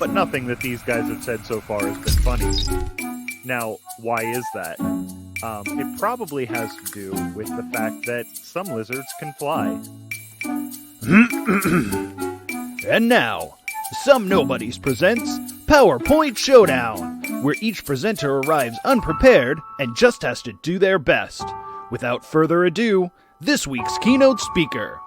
but nothing that these guys have said so far has been funny. Now, why is that? It probably has to do with the fact that some lizards can fly. And now, Some Nobodies presents PowerPoint Showdown, where each presenter arrives unprepared and just has to do their best. Without further ado, this week's keynote speaker.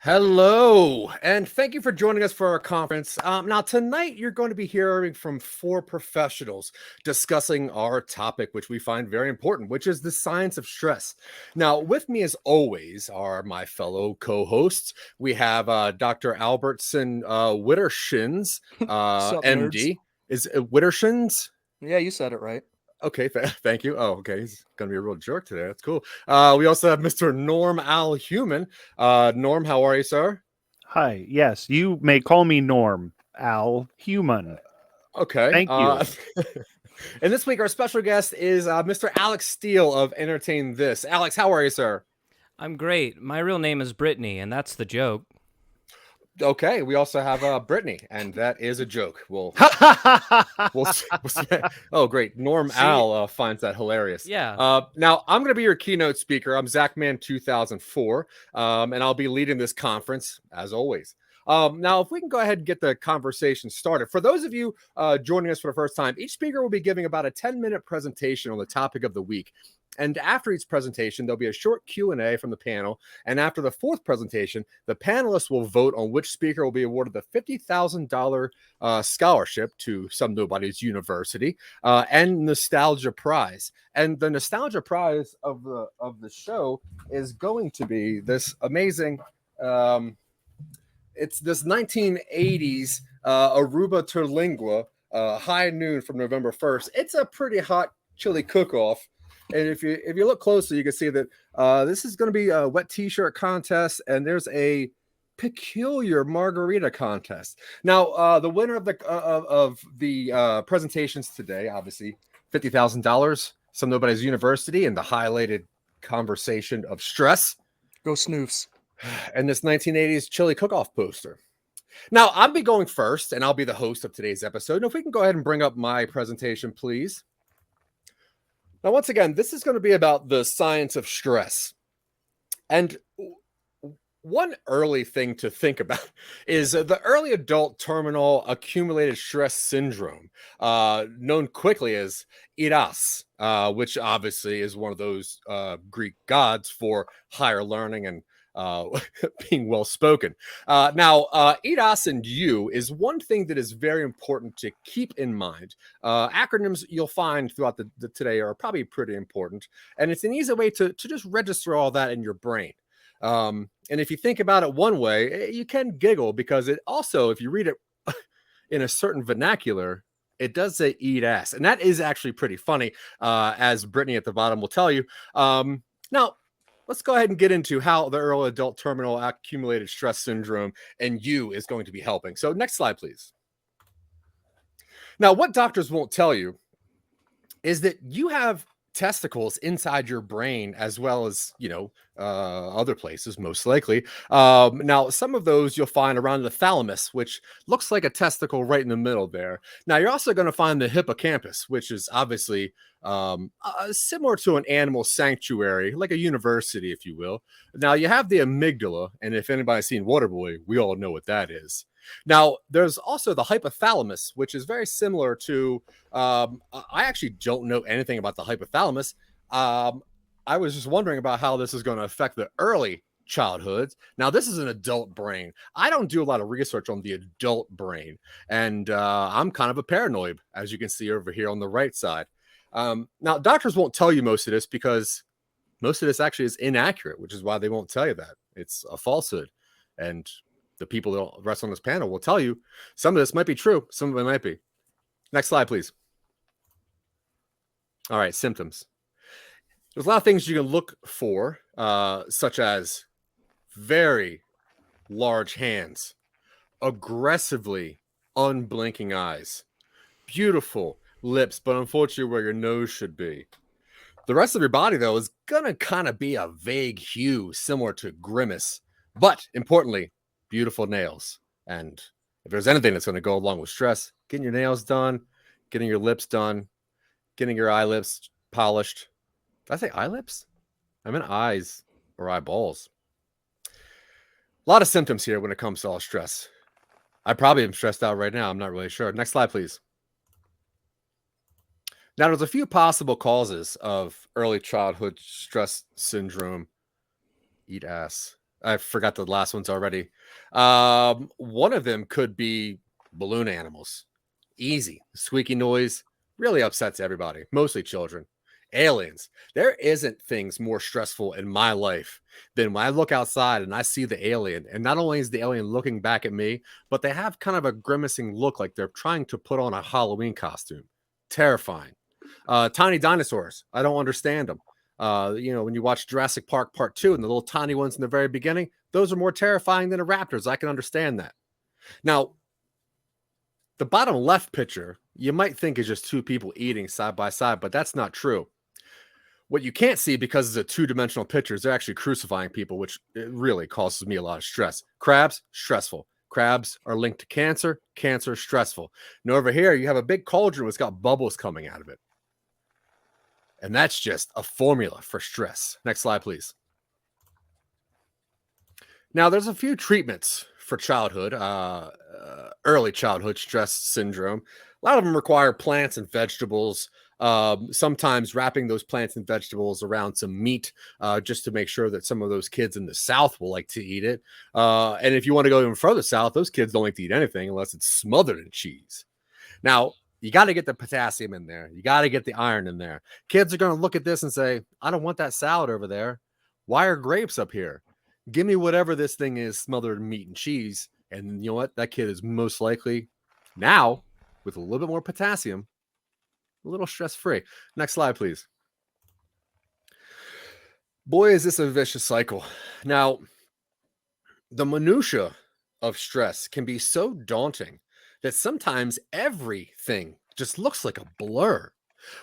Hello, and thank you for joining us for our conference. Now, tonight you're going to be hearing from four professionals discussing our topic, which we find very important, which is the science of stress. Now, with me, as always, are my fellow co-hosts. We have Dr. Albertson Wittershins, Sup, MD. nerds? Is it Wittershins? Yeah, you said it right. Okay, thank you. Oh, okay. He's going to be a real jerk today. That's cool. We also have Mr. Norm Al Human. Norm, how are you, sir? Hi, yes, you may call me Norm Al Human. Okay. Thank you. And this week, our special guest is Mr. ALEX STEELE of Entertain This. Alex, how are you, sir? I'm great. My real name is Brittany, and that's the joke. Okay. We also have Brittany, and that is a joke. We'll see. Oh, great. Norm Al finds that hilarious. Yeah. Now, I'm going to be your keynote speaker. I'm ZACKMAN 2004, and I'll be leading this conference, as always. Now, if we can go ahead and get the conversation started. For those of you joining us for the first time, each speaker will be giving about a 10-minute presentation on the topic of the week. And after each presentation, there'll be a short Q&A from the panel. And after the fourth presentation, the panelists will vote on which speaker will be awarded the $50,000 scholarship to Some Nobodies University and Nostalgia Prize. And the Nostalgia Prize of the show is going to be this amazing... it's this 1980s Aruba Terlingua high noon from November 1st. It's a pretty hot chili cook-off. And if you look closely, you can see that this is going to be a wet t-shirt contest, and there's a peculiar margarita contest. Now, the winner of the presentations today, obviously, $50,000, Some Nobodies University, and the highlighted conversation of stress. Go Snoofs. And this 1980s chili cook-off poster. Now, I'll be going first, and I'll be the host of today's episode. And if we can go ahead and bring up my presentation, please. Now, once again, this is going to be about the science of stress. And one early thing to think about is the early adult terminal accumulated stress syndrome, known quickly as ERAS, which obviously is one of those Greek gods for higher learning and being well spoken. Now, ERAS and U is one thing that is very important to keep in mind. Acronyms you'll find throughout the today are probably pretty important, and it's an easy way to just register all that in your brain. And if you think about it one way, you can giggle because it also, if you read it in a certain vernacular, it does say eat ass, and that is actually pretty funny, as Brittany at the bottom will tell you. Now, let's go ahead and get into how the early adult terminal accumulated stress syndrome and U is going to be helping. So next slide, please. Now, what doctors won't tell you is that you have testicles inside your brain as well as, other places, most likely. Now, some of those you'll find around the thalamus, which looks like a testicle right in the middle there. Now, you're also going to find the hippocampus, which is obviously similar to an animal sanctuary, like a university, if you will. Now, you have the amygdala, and if anybody's seen Waterboy, we all know what that is. Now, there's also the hypothalamus, which is very similar to, I actually don't know anything about the hypothalamus. I was just wondering about how this is going to affect the early childhoods. Now, this is an adult brain. I don't do a lot of research on the adult brain, and I'm kind of a paranoid, as you can see over here on the right side. Now, doctors won't tell you most of this because most of this actually is inaccurate, which is why they won't tell you that. It's a falsehood. And the people that rest on this panel will tell you some of this might be true. Some of it might be. Next slide, please. All right, symptoms. There's a lot of things you can look for, such as very large hands, aggressively unblinking eyes, beautiful lips, but unfortunately where your nose should be. The rest of your body, though, is going to kind of be a vague hue similar to grimace. But importantly, beautiful nails. And if there's anything that's going to go along with stress, getting your nails done, getting your lips done, getting your eyelips polished. Did I say eyelips? I meant eyes or eyeballs. A lot of symptoms here when it comes to all stress. I probably am stressed out right now. I'm not really sure. Next slide, please. Now, there's a few possible causes of early childhood stress syndrome. Eat ass. I forgot the last ones already. One of them could be balloon animals. Easy. Squeaky noise really upsets everybody, mostly children. Aliens. There isn't things more stressful in my life than when I look outside and I see the alien. And not only is the alien looking back at me, but they have kind of a grimacing look like they're trying to put on a Halloween costume. Terrifying. Tiny dinosaurs. I don't understand them. When you watch Jurassic Park Part 2 and the little tiny ones in the very beginning, those are more terrifying than the raptors. I can understand that. Now, the bottom left picture, you might think is just two people eating side by side, but that's not true. What you can't see because it's a two-dimensional picture is they're actually crucifying people, which it really causes me a lot of stress. Crabs, stressful. Crabs are linked to cancer. Cancer, stressful. And over here, you have a big cauldron that's got bubbles coming out of it. And that's just a formula for stress. Next slide, please. Now, there's a few treatments for childhood, early childhood stress syndrome. A lot of them require plants and vegetables, sometimes wrapping those plants and vegetables around some meat just to make sure that some of those kids in the South will like to eat it. And if you want to go even further south, those kids don't like to eat anything unless it's smothered in cheese. Now, you got to get the potassium in there. You got to get the iron in there. Kids are going to look at this and say, I don't want that salad over there. Why are grapes up here? Give me whatever this thing is smothered in meat and cheese. And you know what? That kid is most likely now, with a little bit more potassium, a little stress-free. Next slide, please. Boy, is this a vicious cycle. Now, the minutia of stress can be so daunting that sometimes everything just looks like a blur.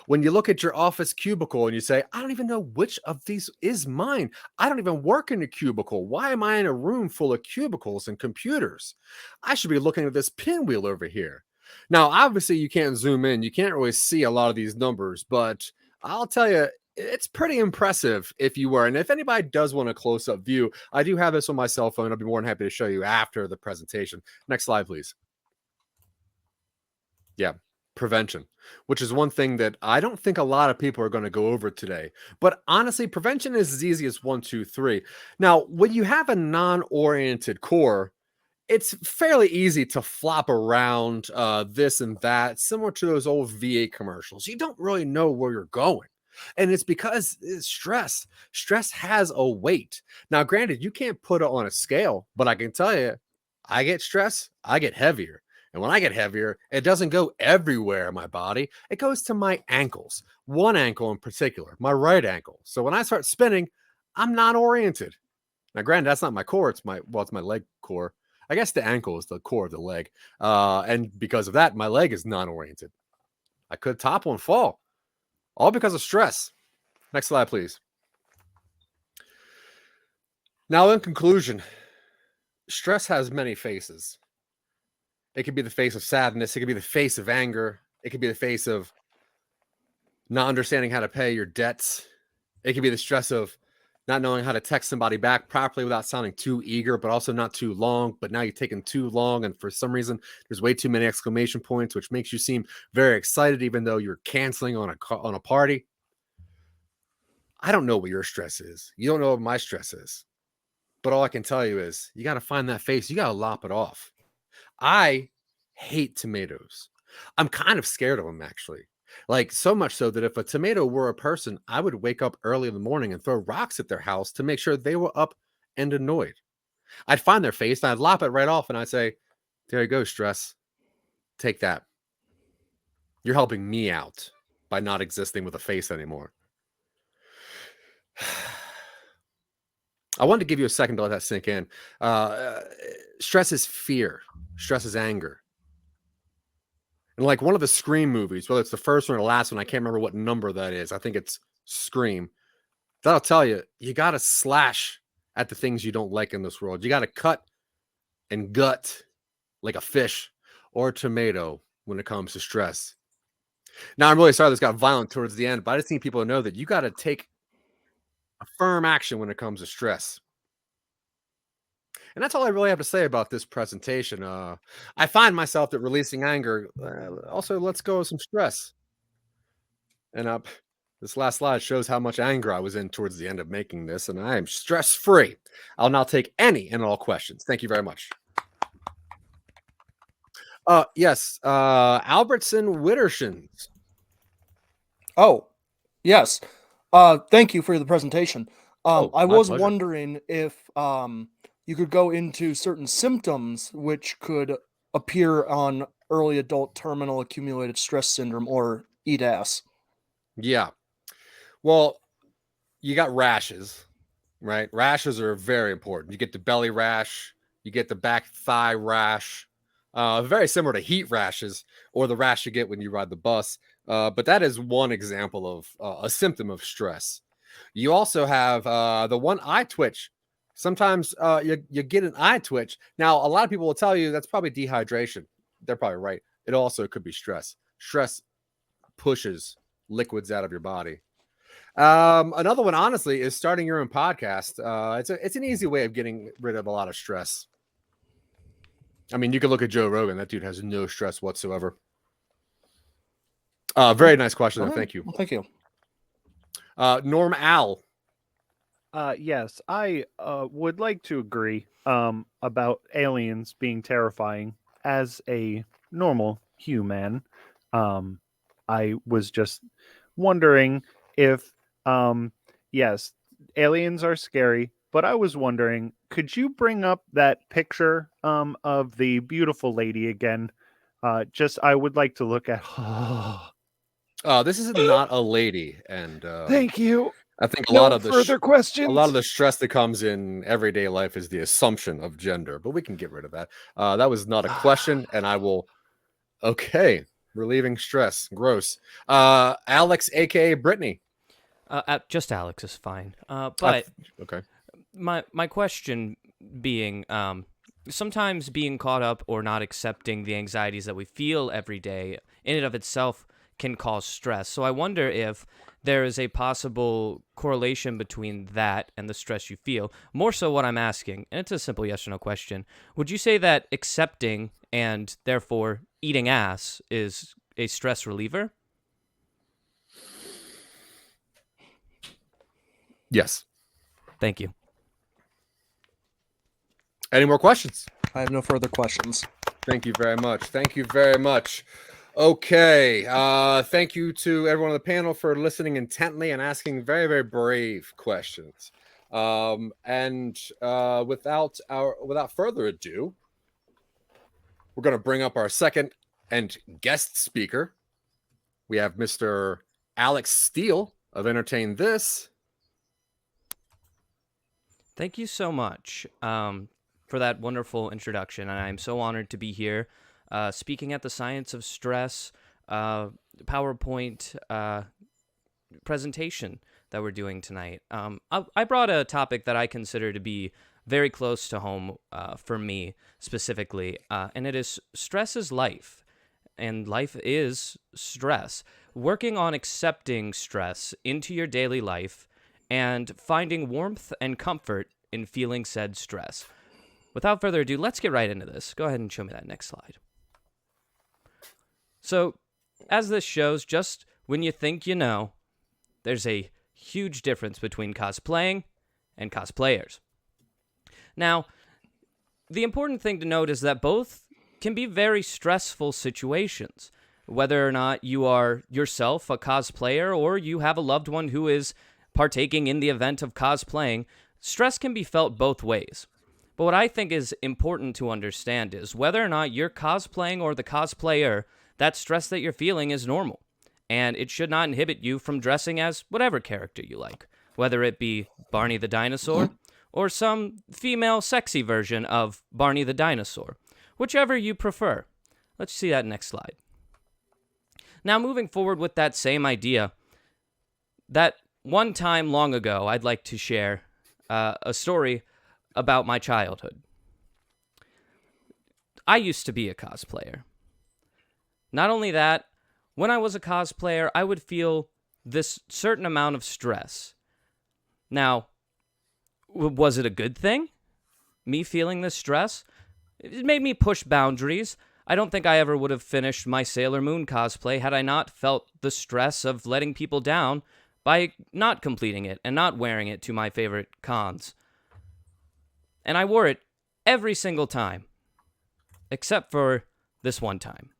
When you look at your office cubicle and you say, I don't even know which of these is mine. I don't even work in a cubicle. Why am I in a room full of cubicles and computers? I should be looking at this pinwheel over here. Now, obviously, you can't zoom in. You can't really see a lot of these numbers, but I'll tell you, it's pretty impressive if you were. And if anybody does want a close-up view, I do have this on my cell phone. I'll be more than happy to show you after the presentation. Next slide, please. Yeah, prevention, which is one thing that I don't think a lot of people are going to go over today. But honestly, prevention is as easy as 1, 2, 3. Now, when you have a non-oriented core, it's fairly easy to flop around this and that, similar to those old VA commercials. You don't really know where you're going. And it's because it's stress. Stress has a weight. Now, granted, you can't put it on a scale, but I can tell you, I get stressed, I get heavier. And when I get heavier, it doesn't go everywhere in my body. It goes to my ankles, one ankle in particular, my right ankle. So when I start spinning, I'm not oriented. Now, granted, that's not my core. It's my leg core. I guess the ankle is the core of the leg. And because of that, my leg is non-oriented. I could topple and fall, all because of stress. Next slide, please. Now, in conclusion, stress has many faces. It could be the face of sadness. It could be the face of anger. It could be the face of not understanding how to pay your debts. It could be the stress of not knowing how to text somebody back properly without sounding too eager, but also not too long. But now you're taking too long, and for some reason, there's way too many exclamation points, which makes you seem very excited, even though you're canceling on a party. I don't know what your stress is. You don't know what my stress is. But all I can tell you is you got to find that face. You got to lop it off. I hate tomatoes. I'm kind of scared of them, actually. Like, so much so that if a tomato were a person, I would wake up early in the morning and throw rocks at their house to make sure they were up and annoyed. I'd find their face and I'd lop it right off and I'd say, there you go, stress. Take that. You're helping me out by not existing with a face anymore. I wanted to give you a second to let that sink in. Stress is fear. Stress is anger. And like one of the Scream movies, whether it's the first one or the last one, I can't remember what number that is. I think it's scream. That'll tell you, you got to slash at the things you don't like in this world. You got to cut and gut like a fish or a tomato when it comes to stress. Now, I'm really sorry this got violent towards the end, but I just need people to know that you got to take a firm action when it comes to stress. And that's all I really have to say about this presentation. I find myself that releasing anger also lets go of some stress. And this last slide shows how much anger I was in towards the end of making this, and I am stress-free. I'll now take any and all questions. Thank you very much. Yes, Albertson Wittershins. Oh, yes. Thank you for the presentation. I my was pleasure. wondering if you could go into certain symptoms which could appear on early adult terminal accumulated stress syndrome, or EDAS. Yeah. Well, you got rashes, right? Rashes are very important. You get the belly rash, you get the back thigh rash, very similar to heat rashes or the rash you get when you ride the bus. But that is one example of a symptom of stress. You also have the one eye twitch. Sometimes you get an eye twitch. Now, a lot of people will tell you that's probably dehydration. They're probably right. It also could be stress. Stress pushes liquids out of your body. Another one, honestly, is starting your own podcast. It's an easy way of getting rid of a lot of stress. I mean, you can look at Joe Rogan. That dude has no stress whatsoever. Very nice question. All right. Thank you. Well, thank you. Norm Al. Yes, I would like to agree about aliens being terrifying. As a normal human, I was just wondering if, yes, aliens are scary, but I was wondering, could you bring up that picture of the beautiful lady again? I would like to look at. This is not a lady, and Thank you. I think a No lot of the further questions. a lot of the stress that comes in everyday life is the assumption of gender, but we can get rid of that. That was not a question, and I will. Okay, relieving stress. Gross. Alex, aka Brittany. Just Alex is fine. But Okay. my question being, sometimes being caught up or not accepting the anxieties that we feel every day in and of itself can cause stress. So I wonder if there is a possible correlation between that and the stress you feel. More so what I'm asking, and it's a simple yes or no question, would you say that accepting and therefore eating ass is a stress reliever? Yes. Thank you. Any more questions? I have no further questions. Thank you very much. Thank you very much. Okay. Thank you to everyone on the panel for listening intently and asking very, very brave questions. Without further ado, we're going to bring up our second and guest speaker. We have Mr. Alex Steele of Entertain This. Thank you so much for that wonderful introduction. And I'm so honored to be here speaking at the Science of Stress PowerPoint presentation that we're doing tonight. I brought a topic that I consider to be very close to home for me specifically, and it is stress is life, and life is stress. Working on accepting stress into your daily life and finding warmth and comfort in feeling said stress. Without further ado, let's get right into this. Go ahead and show me that next slide. So, as this shows, just when you think you know, there's a huge difference between cosplaying and cosplayers. Now, the important thing to note is that both can be very stressful situations. Whether or not you are yourself a cosplayer or you have a loved one who is partaking in the event of cosplaying, stress can be felt both ways. But what I think is important to understand is whether or not you're cosplaying or the cosplayer, that stress that you're feeling is normal. And it should not inhibit you from dressing as whatever character you like, whether it be Barney the dinosaur or some female sexy version of Barney the dinosaur, whichever you prefer. Let's see that next slide. Now, moving forward with that same idea, that one time long ago, I'd like to share a story about my childhood. I used to be a cosplayer. Not only that, when I was a cosplayer, I would feel this certain amount of stress. Now, was it a good thing? Me feeling this stress? It made me push boundaries. I don't think I ever would have finished my Sailor Moon cosplay had I not felt the stress of letting people down by not completing it and not wearing it to my favorite cons. And I wore it every single time, except for this one time,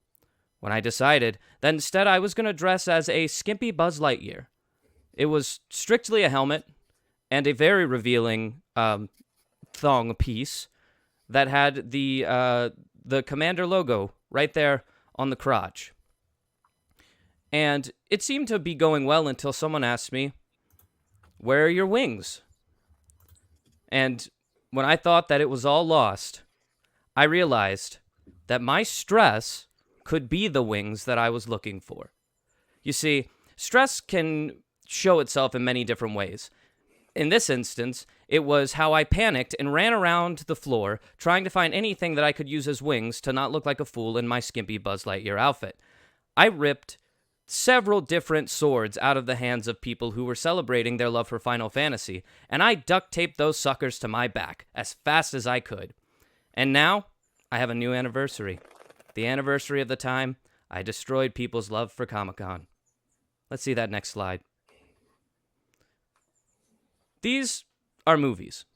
when I decided that instead I was going to dress as a skimpy Buzz Lightyear. It was strictly a helmet and a very revealing thong piece that had the Commander logo right there on the crotch. And it seemed to be going well until someone asked me, "Where are your wings?" And when I thought that it was all lost, I realized that my stress could be the wings that I was looking for. You see, stress can show itself in many different ways. In this instance, it was how I panicked and ran around the floor trying to find anything that I could use as wings to not look like a fool in my skimpy Buzz Lightyear outfit. I ripped several different swords out of the hands of people who were celebrating their love for Final Fantasy, and I duct taped those suckers to my back as fast as I could. And now, I have a new anniversary. The anniversary of the time I destroyed people's love for Comic-Con. Let's see that next slide. These are movies.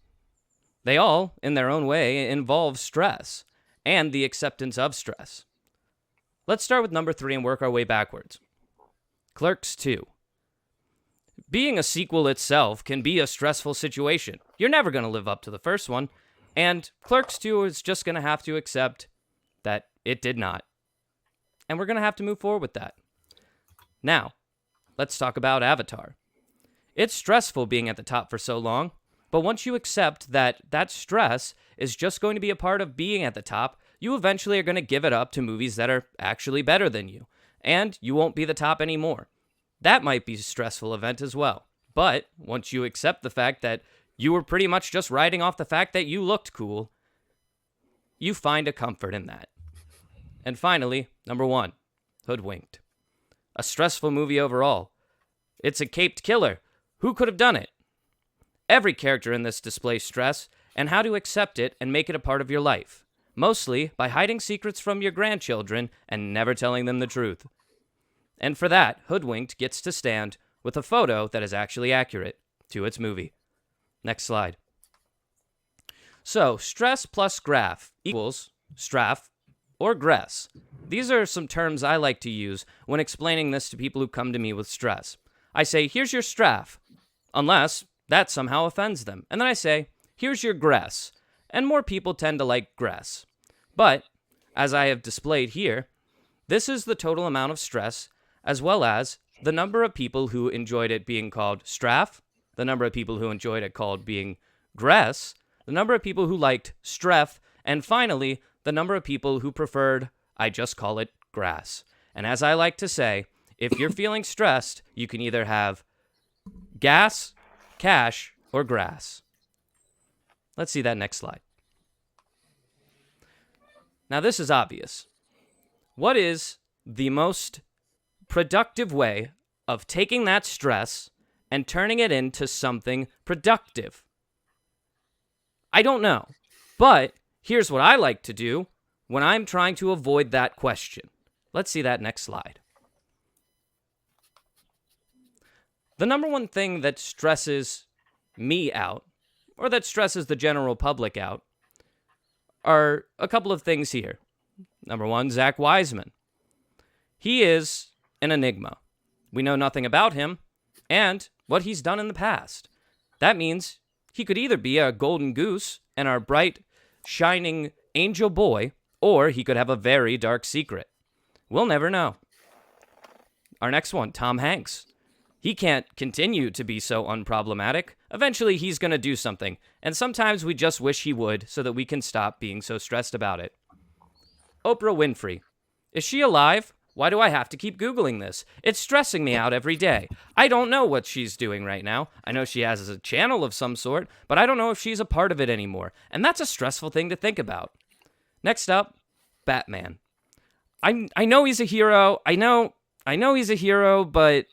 They all, in their own way, involve stress and the acceptance of stress. Let's start with number 3 and work our way backwards. Clerks 2. Being a sequel itself can be a stressful situation. You're never going to live up to the first one, and Clerks 2 is just going to have to accept that it did not. And we're going to have to move forward with that. Now, let's talk about Avatar. It's stressful being at the top for so long, but once you accept that that stress is just going to be a part of being at the top, you eventually are going to give it up to movies that are actually better than you, and you won't be the top anymore. That might be a stressful event as well, but once you accept the fact that you were pretty much just riding off the fact that you looked cool, you find a comfort in that. And finally, number 1, Hoodwinked. A stressful movie overall. It's a caped killer. Who could have done it? Every character in this displays stress and how to accept it and make it a part of your life, mostly by hiding secrets from your grandchildren and never telling them the truth. And for that, Hoodwinked gets to stand with a photo that is actually accurate to its movie. Next slide. So, stress plus graph equals straff or gress. These are some terms I like to use when explaining this to people who come to me with stress. I say, here's your straff, unless that somehow offends them. And then I say, here's your gress. And more people tend to like gress. But, as I have displayed here, this is the total amount of stress, as well as the number of people who enjoyed it being called straff, the number of people who enjoyed it called being gress, the number of people who liked streff, and finally, the number of people who preferred, I just call it grass. And as I like to say, if you're feeling stressed, you can either have gas, cash, or grass. Let's see that next slide. Now, this is obvious. What is the most productive way of taking that stress and turning it into something productive? I don't know. But here's what I like to do when I'm trying to avoid that question. Let's see that next slide. The number one thing that stresses me out, or that stresses the general public out, are a couple of things here. Number 1, Zach Wiseman. He is an enigma. We know nothing about him and what he's done in the past. That means he could either be a golden goose and our bright, shining angel boy, or he could have a very dark secret. We'll never know. Our next one, Tom Hanks. He can't continue to be so unproblematic. Eventually, he's going to do something, and sometimes we just wish he would so that we can stop being so stressed about it. Oprah Winfrey. Is she alive, Why do I have to keep Googling this? It's stressing me out every day. I don't know what she's doing right now. I know she has a channel of some sort, but I don't know if she's a part of it anymore. And that's a stressful thing to think about. Next up, Batman. I know he's a hero. I know he's a hero, but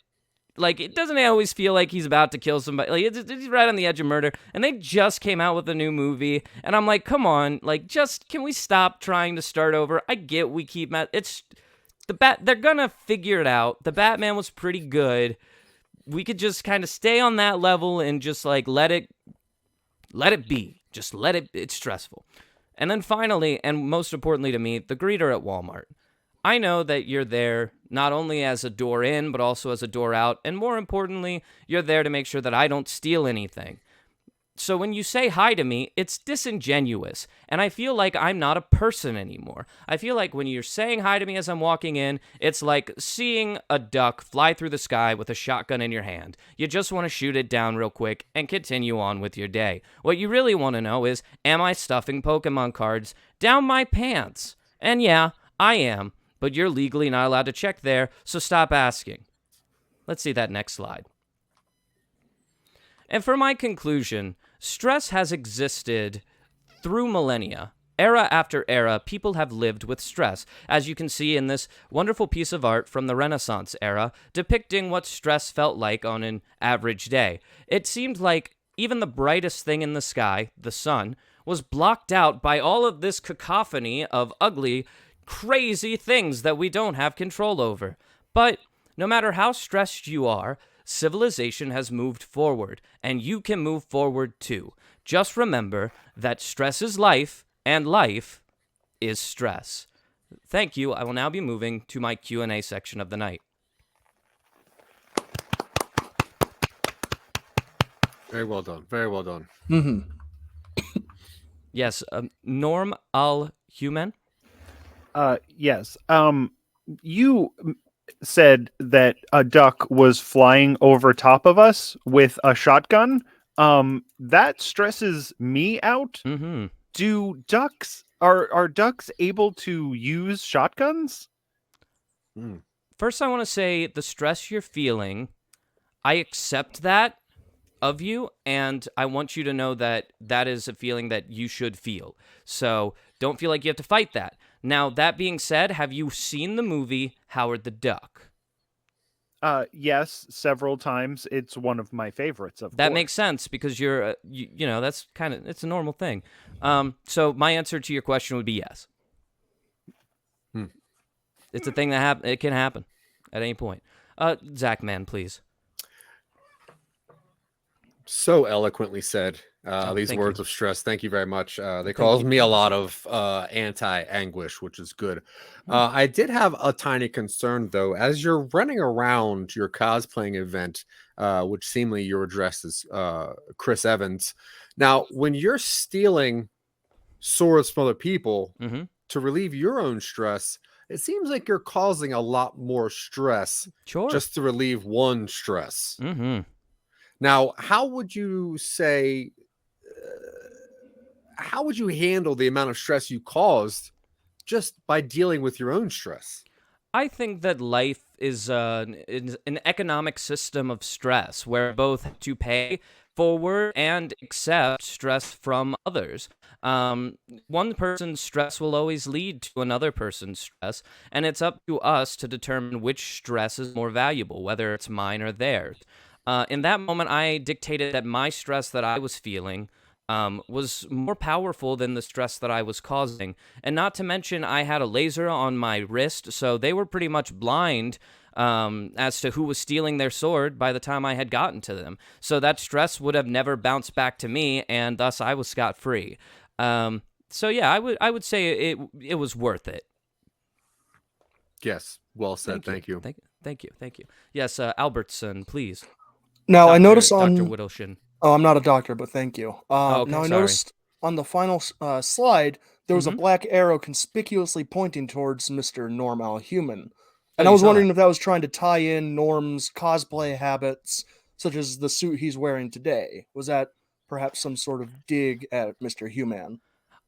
like, it doesn't always feel like he's about to kill somebody. Like, he's right on the edge of murder. And they just came out with a new movie. And I'm like, come on. Like, can we stop trying to start over? I get we keep... They're gonna figure it out. The Batman was pretty good. We could just kind of stay on that level and just, like, let it be. Just let it... It's stressful. And then finally, and most importantly to me, the greeter at Walmart. I know that you're there not only as a door in, but also as a door out. And more importantly, you're there to make sure that I don't steal anything. So when you say hi to me, it's disingenuous. And I feel like I'm not a person anymore. I feel like when you're saying hi to me as I'm walking in, it's like seeing a duck fly through the sky with a shotgun in your hand. You just want to shoot it down real quick and continue on with your day. What you really want to know is, am I stuffing Pokemon cards down my pants? And yeah, I am. But you're legally not allowed to check there, so stop asking. Let's see that next slide. And for my conclusion, stress has existed through millennia. Era after era, people have lived with stress, as you can see in this wonderful piece of art from the Renaissance era, depicting what stress felt like on an average day. It seemed like even the brightest thing in the sky, the sun, was blocked out by all of this cacophony of ugly, crazy things that we don't have control over. But no matter how stressed you are, civilization has moved forward, and you can move forward too. Just remember that stress is life, and life is stress. Thank you. I will now be moving to my Q&A section of the night. Very well done. Very well done. Mm-hmm. Yes, Norm Al-Human? Yes. You said that a duck was flying over top of us with a shotgun. That stresses me out. Mm-hmm. Are ducks able to use shotguns? First, I want to say the stress you're feeling, I accept that of you, and I want you to know that that is a feeling that you should feel. So don't feel like you have to fight that. Now, that being said, have you seen the movie Howard the Duck? Yes, several times. It's one of my favorites, of That course. makes sense because you're, you know, that's kind of, it's a normal thing. So my answer to your question would be yes. It's a thing that it can happen at any point. ZACKMAN, please. So eloquently said. These thank words you. of stress. Thank you very much. They caused me a lot of anti-anguish, which is good. I did have a tiny concern, though. As you're running around your cosplaying event, which seemingly you're dressed as Chris Evans. Now, when you're stealing swords from other people to relieve your own stress, it seems like you're causing a lot more stress just to relieve one stress. Now, how would you say, how would you handle the amount of stress you caused just by dealing with your own stress? I think that life is an economic system of stress where both have to pay forward and accept stress from others. One person's stress will always lead to another person's stress, and it's up to us to determine which stress is more valuable, whether it's mine or theirs. In that moment, I dictated that my stress that I was feeling was more powerful than the stress that I was causing. And not to mention, I had a laser on my wrist, so they were pretty much blind as to who was stealing their sword by the time I had gotten to them. So that stress would have never bounced back to me, and thus I was scot-free. So yeah, I would say it was worth it. Yes, well said. Thank you. Thank you. Yes, Albertson, please. Now, I noticed on... Dr. Whittleton. Oh, I'm not a doctor, but thank you. Okay, now, I sorry. noticed on the final slide, there was a black arrow conspicuously pointing towards Mr. Norm Al-Human. And I was wondering if that was trying to tie in Norm's cosplay habits, such as the suit he's wearing today. Was that perhaps some sort of dig at Mr. Human?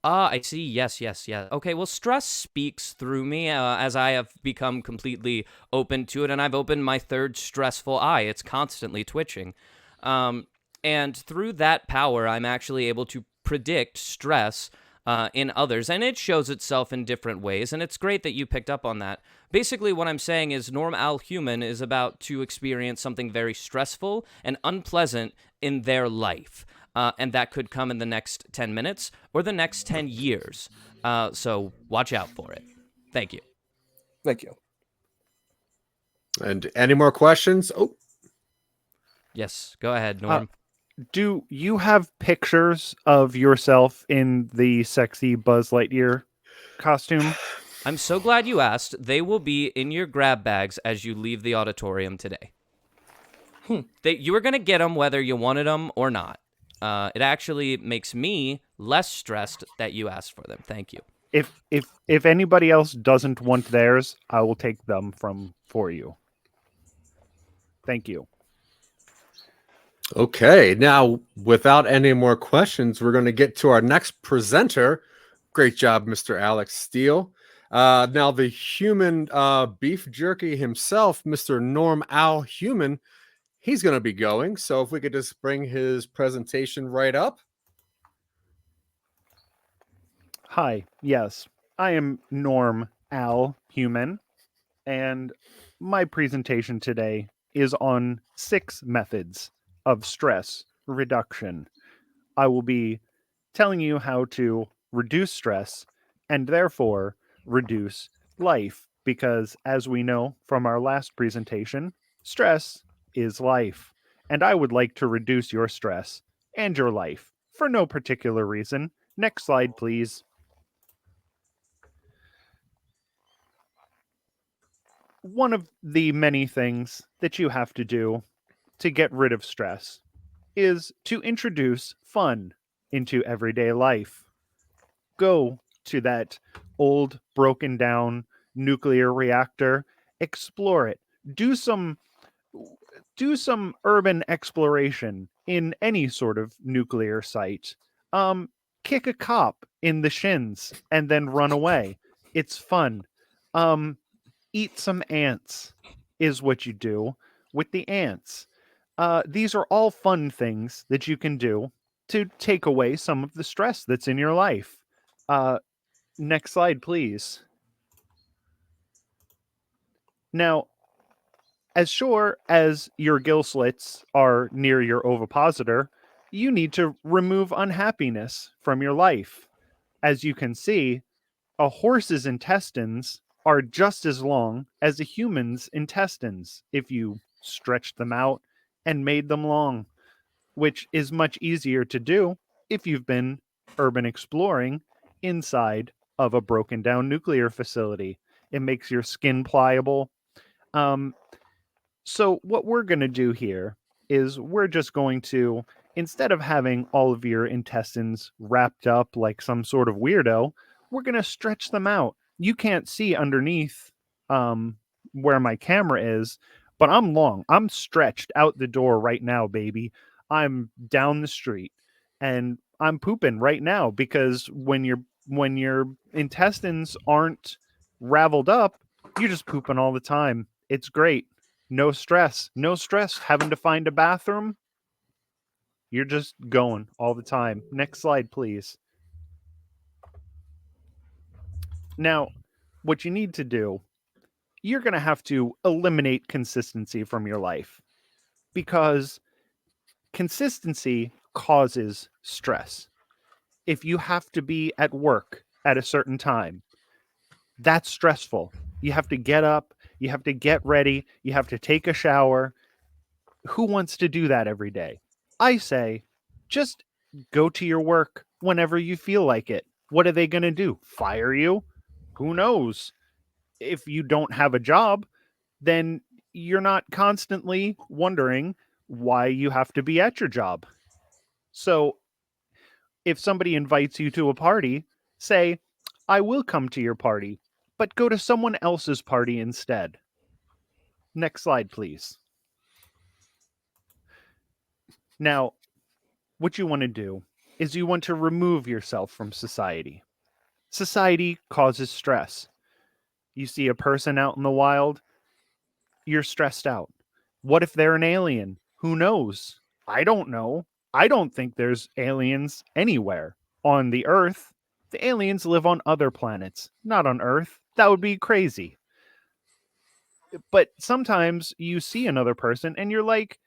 I see. Yes. Okay, well, stress speaks through me as I have become completely open to it, and I've opened my third stressful eye. It's constantly twitching. And through that power, I'm actually able to predict stress in others, and it shows itself in different ways, and it's great that you picked up on that. Basically, what I'm saying is normal human is about to experience something very stressful and unpleasant in their life. And that could come in the next 10 minutes or the next 10 years. So watch out for it. Thank you. Thank you. And any more questions? Oh, Yes, go ahead, Norm. Do you have pictures of yourself in the sexy Buzz Lightyear costume? I'm so glad you asked. They will be in your grab bags as you leave the auditorium today. You were going to get them whether you wanted them or not. It actually makes me less stressed that you asked for them. Thank you. If anybody else doesn't want theirs, I will take them for you. Thank you. okay. Now, without any more questions, we're going to get to our next presenter. Great job, Mr. Alex Steele. Now, the human beef jerky himself, Mr. Norm Al Human, he's going to be going. So if we could just bring his presentation right up. Hi, yes, I am Norm Al Human, and my presentation today is on 6 methods of stress reduction. I will be telling you how to reduce stress and therefore reduce life, because as we know from our last presentation, stress is life. And I would like to reduce your stress and your life for no particular reason. Next slide, please. One of the many things that you have to do to get rid of stress is to introduce fun into everyday life. Go to that old broken down nuclear reactor, explore it. Do some urban exploration in any sort of nuclear site. Kick a cop in the shins and then run away. It's fun. Eat some ants is what you do with the ants. These are all fun things that you can do to take away some of the stress that's in your life. Next slide, please. Now, as sure as your gill slits are near your ovipositor, you need to remove unhappiness from your life. As you can see, a horse's intestines are just as long as a human's intestines if you stretched them out and made them long, which is much easier to do if you've been urban exploring inside of a broken down nuclear facility. It makes your skin pliable. So what we're going to do here is we're just going to, instead of having all of your intestines wrapped up like some sort of weirdo, we're going to stretch them out. You can't see underneath where my camera is, but I'm long. I'm stretched out the door right now, baby. I'm down the street and I'm pooping right now, because when your intestines aren't raveled up, you're just pooping all the time. It's great. No stress having to find a bathroom. You're just going all the time. Next slide, please. Now, what you need to do, you're going to have to eliminate consistency from your life, because consistency causes stress. If you have to be at work at a certain time, that's stressful. You have to get up, you have to get ready, you have to take a shower. Who wants to do that every day? I say, just go to your work whenever you feel like it. What are they going to do? Fire you? Who knows? If you don't have a job, then you're not constantly wondering why you have to be at your job. So if somebody invites you to a party, say, I will come to your party, but go to someone else's party instead. Next slide, please. Now, what you want to do is you want to remove yourself from society. Society causes stress. You see a person out in the wild, you're stressed out. What if they're an alien? Who knows? I don't know. I don't think there's aliens anywhere on the Earth. The aliens live on other planets, not on Earth. That would be crazy. But sometimes you see another person and you're like,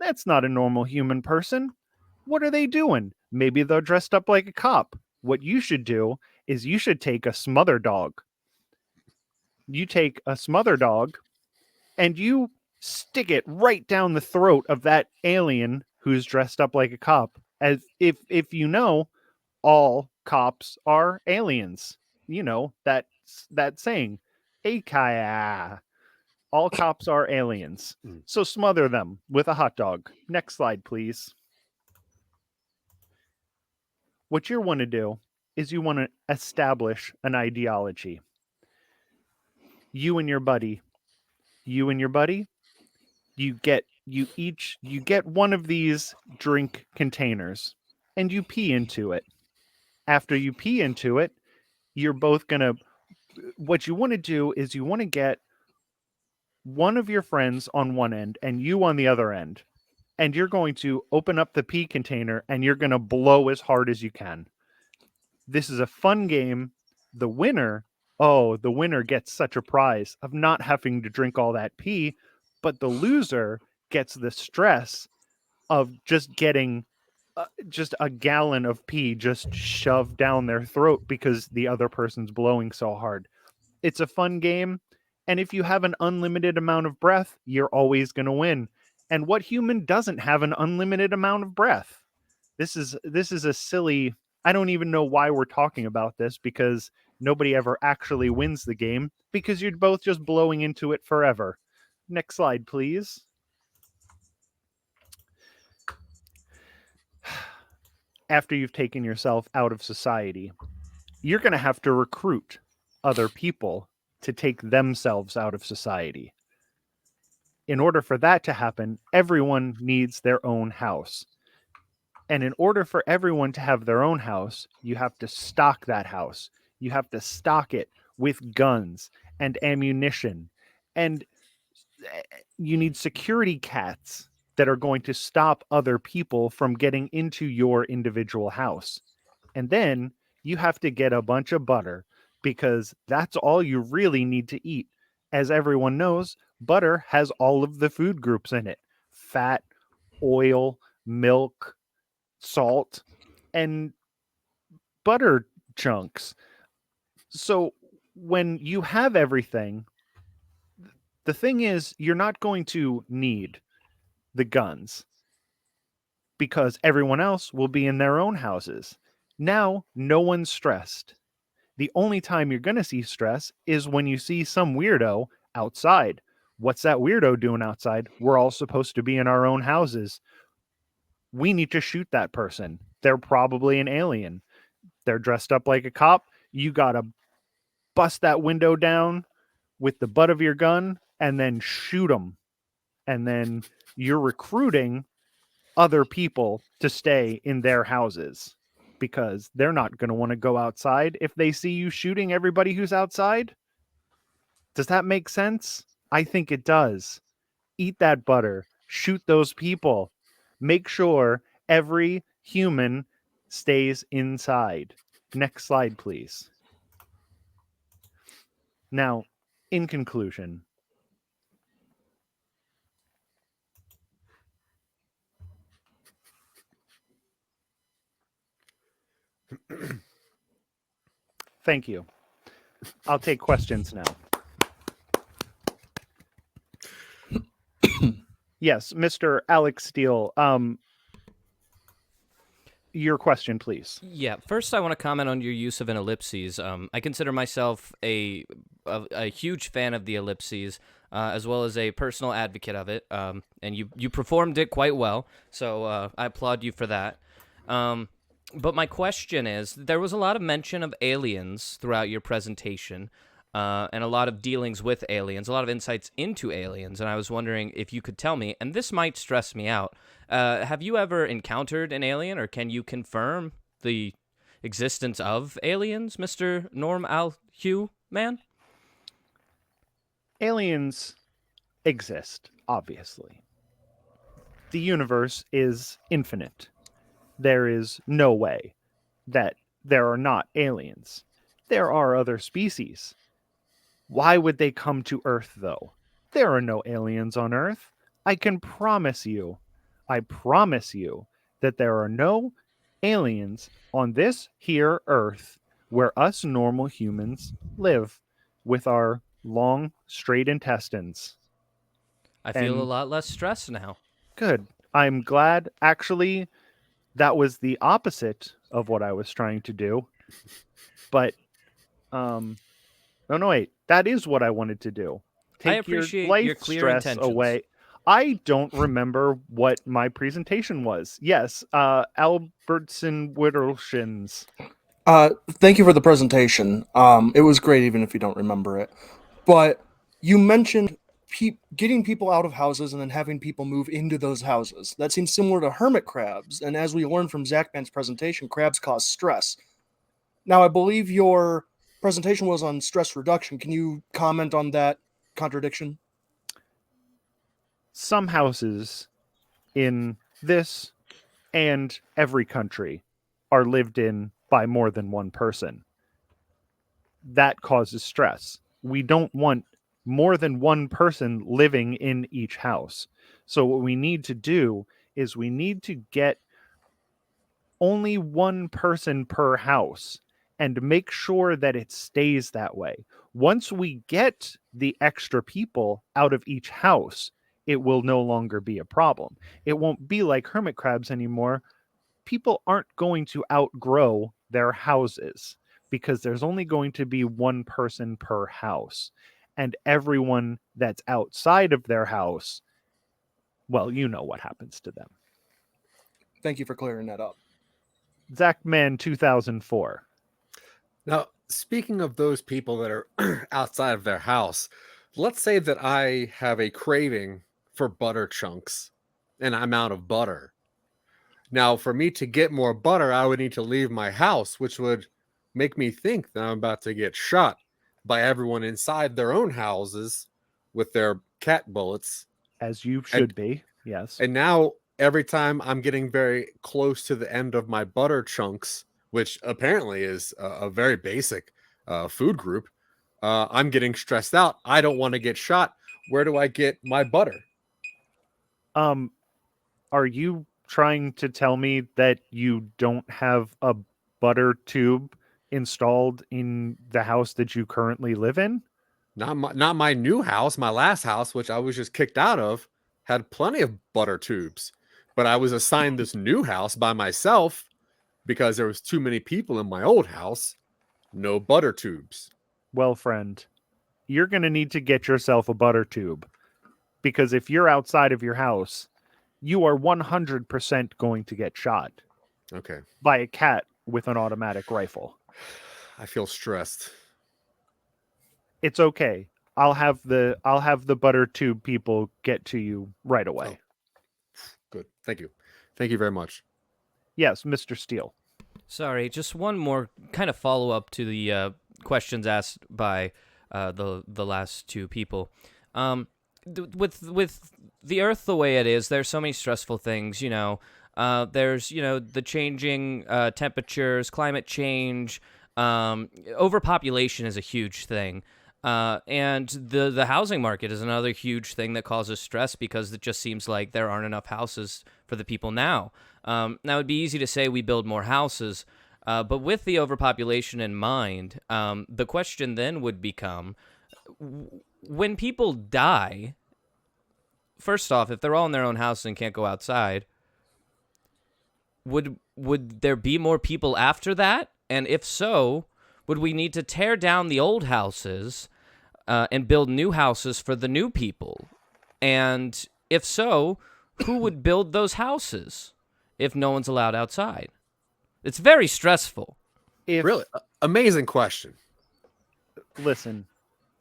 that's not a normal human person. What are they doing? Maybe they're dressed up like a cop. What you should do is you should take a smother dog. You take a smother dog and you stick it right down the throat of that alien who's dressed up like a cop. As if you know, all cops are aliens. You know that saying, "Akaya." All cops are aliens. So smother them with a hot dog. Next slide, please. What you want to do is you want to establish an ideology. You and your buddy, you get one of these drink containers and you pee into it. After you pee into it, you're both gonna, what you want to do is you want to get one of your friends on one end and you on the other end, and you're going to open up the pee container and you're going to blow as hard as you can. This is a fun game. The winner gets such a prize of not having to drink all that pee, but the loser gets the stress of just getting just a gallon of pee just shoved down their throat because the other person's blowing so hard. It's a fun game, and if you have an unlimited amount of breath, you're always going to win. And what human doesn't have an unlimited amount of breath? This is a silly, I don't even know why we're talking about this, because nobody ever actually wins the game, because you're both just blowing into it forever. Next slide, please. After you've taken yourself out of society, you're going to have to recruit other people to take themselves out of society. In order for that to happen, everyone needs their own house. And in order for everyone to have their own house, you have to stock that house. You have to stock it with guns and ammunition. And you need security cats that are going to stop other people from getting into your individual house. And then you have to get a bunch of butter, because that's all you really need to eat. As everyone knows, butter has all of the food groups in it: fat, oil, milk, salt, and butter chunks. So when you have everything, the thing is, you're not going to need the guns because everyone else will be in their own houses. Now, no one's stressed. The only time you're going to see stress is when you see some weirdo outside. What's that weirdo doing outside? We're all supposed to be in our own houses. We need to shoot that person. They're probably an alien. They're dressed up like a cop. You got to bust that window down with the butt of your gun and then shoot them. And then you're recruiting other people to stay in their houses, because they're not going to want to go outside if they see you shooting everybody who's outside. Does that make sense? I think it does. Eat that butter. Shoot those people. Make sure every human stays inside. Next slide, please. Now, in conclusion, thank you. I'll take questions now. Yes, Mr. Alex Steele, your question, please. Yeah, first I want to comment on your use of an ellipses. I consider myself a huge fan of the ellipses, as well as a personal advocate of it, and you performed it quite well, so I applaud you for that. But my question is, there was a lot of mention of aliens throughout your presentation. and a lot of dealings with aliens, a lot of insights into aliens. And I was wondering if you could tell me, and this might stress me out, have you ever encountered an alien, or can you confirm the existence of aliens, Mr. Norm Al Hugh man? Aliens exist, obviously. The universe is infinite. There is no way that there are not aliens. There are other species. Why would they come to Earth, though? There are no aliens on Earth. I promise you that there are no aliens on this here Earth where us normal humans live with our long, straight intestines. I feel a And- lot less stressed now. Good. I'm glad. Actually, that was the opposite of what I was trying to do. But, no, wait. That is what I wanted to do. I Take appreciate your life your clear stress intentions. away. I don't remember what my presentation was. Yes, Albertson Whittleshins. Thank you for the presentation. It was great, even if you don't remember it. But you mentioned getting people out of houses and then having people move into those houses. That seems similar to hermit crabs. And as we learned from ZACKMAN's presentation, crabs cause stress. Now, I believe your presentation was on stress reduction. Can you comment on that contradiction? Some houses in this and every country are lived in by more than one person. That causes stress. We don't want more than one person living in each house. So what we need to do is we need to get only one person per house and make sure that it stays that way. Once we get the extra people out of each house, it will no longer be a problem. It won't be like hermit crabs anymore. People aren't going to outgrow their houses because there's only going to be one person per house. And everyone that's outside of their house, well, you know what happens to them. Thank you for clearing that up. ZACKMAN 2004. Now, speaking of those people that are outside of their house, let's say that I have a craving for butter chunks and I'm out of butter. Now, for me to get more butter, I would need to leave my house, which would make me think that I'm about to get shot by everyone inside their own houses with their cat bullets. As you should be, yes. And now every time I'm getting very close to the end of my butter chunks, which apparently is a very basic food group, I'm getting stressed out. I don't want to get shot. Where do I get my butter? Are you trying to tell me that you don't have a butter tube installed in the house that you currently live in? Not my new house. My last house, which I was just kicked out of, had plenty of butter tubes. But I was assigned this new house by myself because there was too many people in my old house. No butter tubes. Well, friend, you're going to need to get yourself a butter tube. Because if you're outside of your house, you are 100% going to get shot. Okay. By a cat with an automatic rifle. I feel stressed. It's okay. I'll have the butter tube people get to you right away. Oh, good. Thank you. Thank you very much. Yes, Mr. Steele. Sorry, just one more kind of follow-up to the questions asked by the last two people. With the Earth the way it is, there's so many stressful things, there's, the changing temperatures, climate change, overpopulation is a huge thing. And the housing market is another huge thing that causes stress because it just seems like there aren't enough houses for the people now. Now, it'd be easy to say we build more houses, but with the overpopulation in mind, the question then would become, when people die, first off, if they're all in their own house and can't go outside, would there be more people after that? And if so, would we need to tear down the old houses and build new houses for the new people? And if so, who would build those houses if no one's allowed outside? It's very stressful. If, Really amazing question. Listen,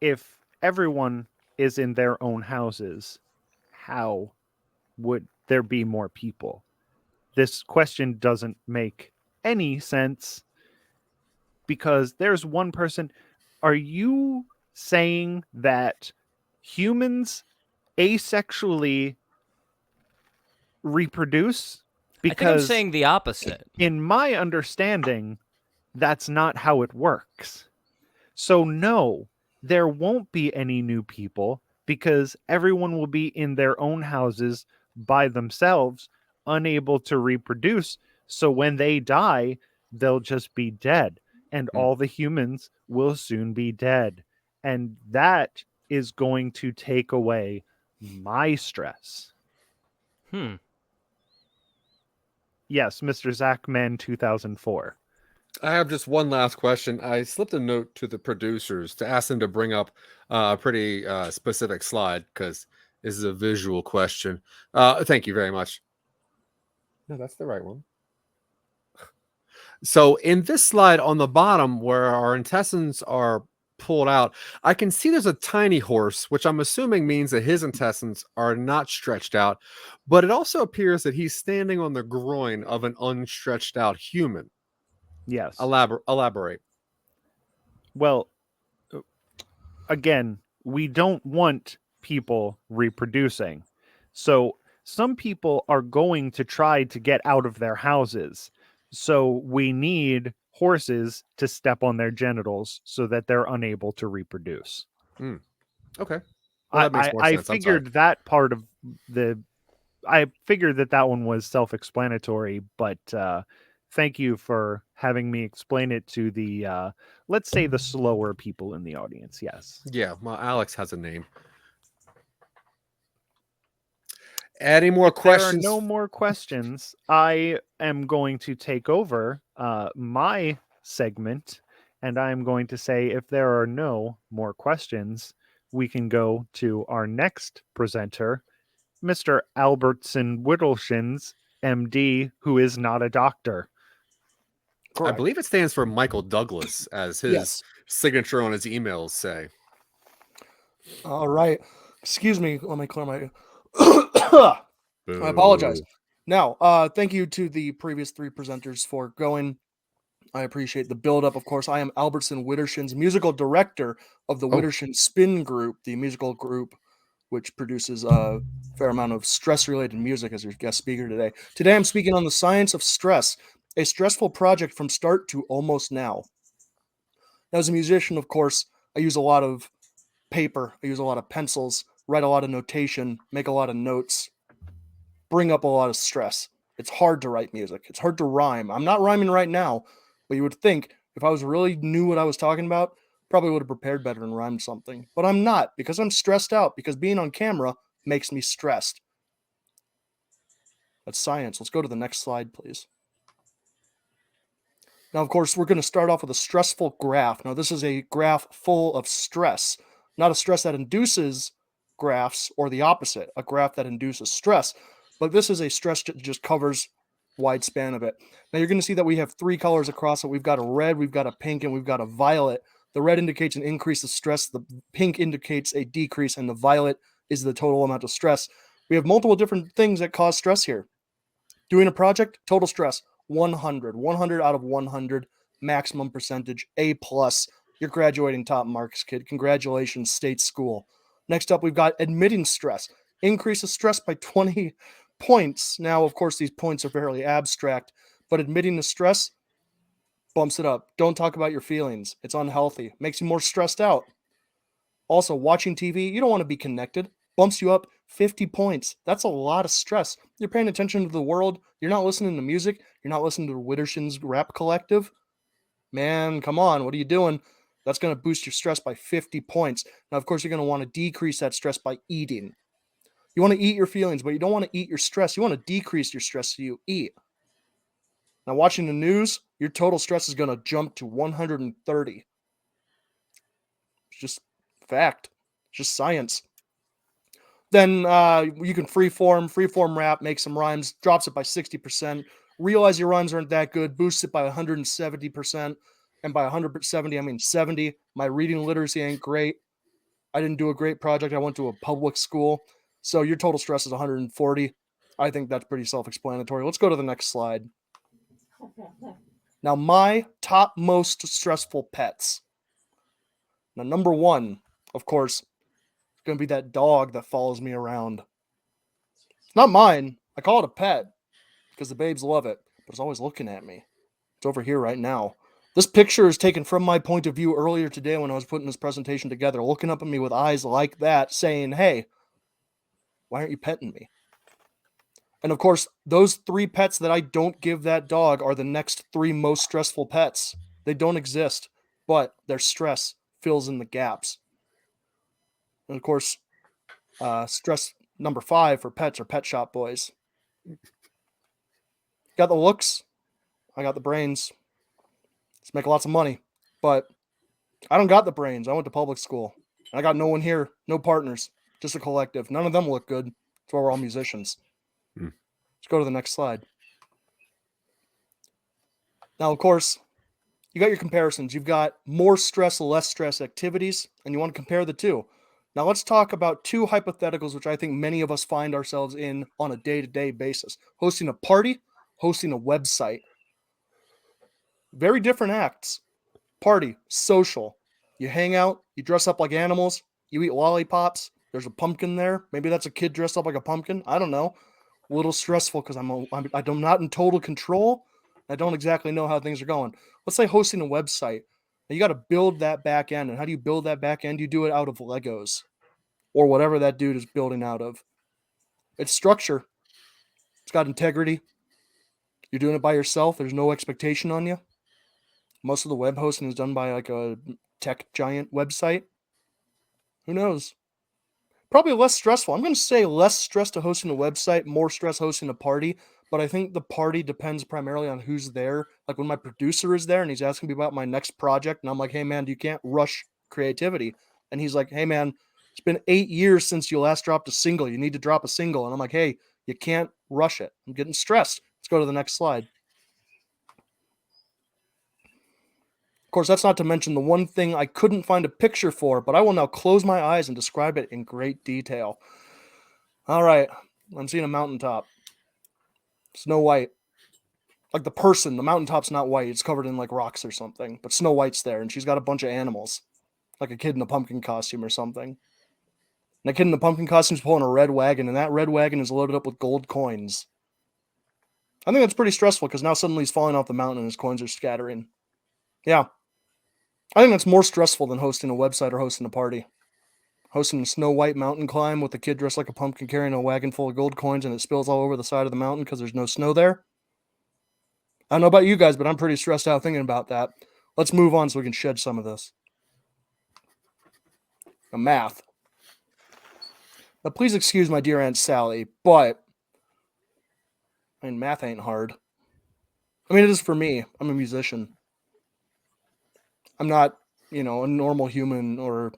if everyone is in their own houses, how would there be more people? This question doesn't make any sense because there's one person. Are you saying that humans asexually reproduce? I think I'm Because saying the opposite. in my understanding, that's not how it works. So, no, there won't be any new people because everyone will be in their own houses by themselves, unable to reproduce. So, when they die, they'll just be dead, and all the humans will soon be dead. And that is going to take away my stress. Yes, Mr. ZACKMAN 2004. I have just one last question. I slipped a note to the producers to ask them to bring up a pretty specific slide because this is a visual question. Thank you very much. No, that's the right one. So in this slide on the bottom where our intestines are pulled out, I can see there's a tiny horse, which I'm assuming means that his intestines are not stretched out, but it also appears that he's standing on the groin of an unstretched out human. Yes. Elaborate. Well, again, we don't want people reproducing. So some people are going to try to get out of their houses. So we need horses to step on their genitals so that they're unable to reproduce. Okay. Well, that makes more I sense. figured that part of I figured that one was self-explanatory, but thank you for having me explain it to the, let's say, the slower people in the audience. Yes. Yeah, well, Alex has a name. Any more questions? There are no more questions. I am going to take over my segment, and I'm going to say if there are no more questions, we can go to our next presenter, Mr. Albertson Whittleshins, MD, who is not a doctor. Correct. I believe it stands for Michael Douglas, as his signature on his emails say. All right. Excuse me. Let me clear my... I apologize. Now, thank you to the previous three presenters for going. I appreciate the build-up. Of course, I am Albertson Whittleshins, musical director of the Whittleshin Spin Group, the musical group which produces a fair amount of stress-related music as your guest speaker today. Today, I'm speaking on the science of stress, a stressful project from start to almost now. Now, as a musician, of course, I use a lot of paper. I use a lot of pencils, write a lot of notation, make a lot of notes, bring up a lot of stress. It's hard to write music. It's hard to rhyme. I'm not rhyming right now, but you would think if I was really knew what I was talking about, probably would have prepared better and rhymed something. But I'm not, because I'm stressed out, because being on camera makes me stressed. That's science. Let's go to the next slide, please. Now, of course, we're going to start off with a stressful graph. Now, this is a graph full of stress, not a stress that induces graphs or the opposite, a graph that induces stress. But this is a stress that just covers wide span of it. Now, you're going to see that we have three colors across it. We've got a red, we've got a pink, and we've got a violet. The red indicates an increase of stress, the pink indicates a decrease, and the violet is the total amount of stress. We have multiple different things that cause stress here. Doing a project, total stress, 100. 100 out of 100, maximum percentage, A+. You're graduating top marks, kid. Congratulations, state school. Next up, we've got admitting stress. Increase of stress by 20 points. Now, of course, these points are fairly abstract, but admitting the stress bumps it up. Don't talk about your feelings. It's unhealthy. Makes you more stressed out. Also, watching TV, you don't want to be connected. Bumps you up 50 points. That's a lot of stress. You're paying attention to the world. You're not listening to music. You're not listening to Whittleshin's rap collective. Man, come on. What are you doing? That's going to boost your stress by 50 points. Now, of course, you're going to want to decrease that stress by eating. You want to eat your feelings, but you don't want to eat your stress. You want to decrease your stress so you eat. Now, watching the news, your total stress is going to jump to 130. It's just fact. It's just science. Then you can freeform rap, make some rhymes, drops it by 60%. Realize your rhymes aren't that good, boosts it by 170%. And by 170, I mean 70. My reading literacy ain't great. I didn't do a great project. I went to a public school. So your total stress is 140. I think that's pretty self-explanatory. Let's go to the next slide. Now, my top most stressful pets. Now, number one, of course, is going to be that dog that follows me around. It's not mine. I call it a pet because the babes love it, but it's always looking at me. It's over here right now. This picture is taken from my point of view earlier today when I was putting this presentation together, looking up at me with eyes like that, saying, hey, why aren't you petting me? And of course, those 3 pets that I don't give that dog are the next 3 most stressful pets. They don't exist, but their stress fills in the gaps. And of course, stress number 5 for pets are pet shop boys. Got the looks, I got the brains. Let's make lots of money. But I don't got the brains. I went to public school. I got no one here, no partners, just a collective. None of them look good. That's why we're all musicians. Let's go to the next slide. Now, of course, you got your comparisons. You've got more stress, less stress activities, and you want to compare the two. Now, let's talk about 2 hypotheticals, which I think many of us find ourselves in on a day-to-day basis. Hosting a party, hosting a website. Very different acts. Party, social. You hang out, you dress up like animals, you eat lollipops, there's a pumpkin there. Maybe that's a kid dressed up like a pumpkin. I don't know. A little stressful because I'm not in total control. I don't exactly know how things are going. Let's say hosting a website. Now you got to build that back end. And how do you build that back end? You do it out of Legos or whatever that dude is building out of. It's structure. It's got integrity. You're doing it by yourself. There's no expectation on you. Most of the web hosting is done by like a tech giant website. Who knows? Probably less stressful. I'm going to say less stress to hosting a website, more stress hosting a party. But I think the party depends primarily on who's there. Like when my producer is there and he's asking me about my next project, and I'm like, hey, man, you can't rush creativity. And he's like, hey, man, it's been 8 years since you last dropped a single. You need to drop a single. And I'm like, hey, you can't rush it. I'm getting stressed. Let's go to the next slide. Of course, that's not to mention the one thing I couldn't find a picture for, but I will now close my eyes and describe it in great detail. All right, I'm seeing a mountaintop. Snow White. Like the person, the mountaintop's not white. It's covered in like rocks or something. But Snow White's there, and she's got a bunch of animals. Like a kid in a pumpkin costume or something. And that kid in the pumpkin costume's pulling a red wagon, and that red wagon is loaded up with gold coins. I think that's pretty stressful, because now suddenly he's falling off the mountain and his coins are scattering. Yeah. I think that's more stressful than hosting a website or hosting a party. Hosting a Snow White mountain climb with a kid dressed like a pumpkin carrying a wagon full of gold coins and it spills all over the side of the mountain because there's no snow there. I don't know about you guys, but I'm pretty stressed out thinking about that. Let's move on so we can shed some of this. Now, math. Now, please excuse my dear Aunt Sally, but I mean, math ain't hard. I mean, it is for me. I'm a musician. I'm not, a normal human or,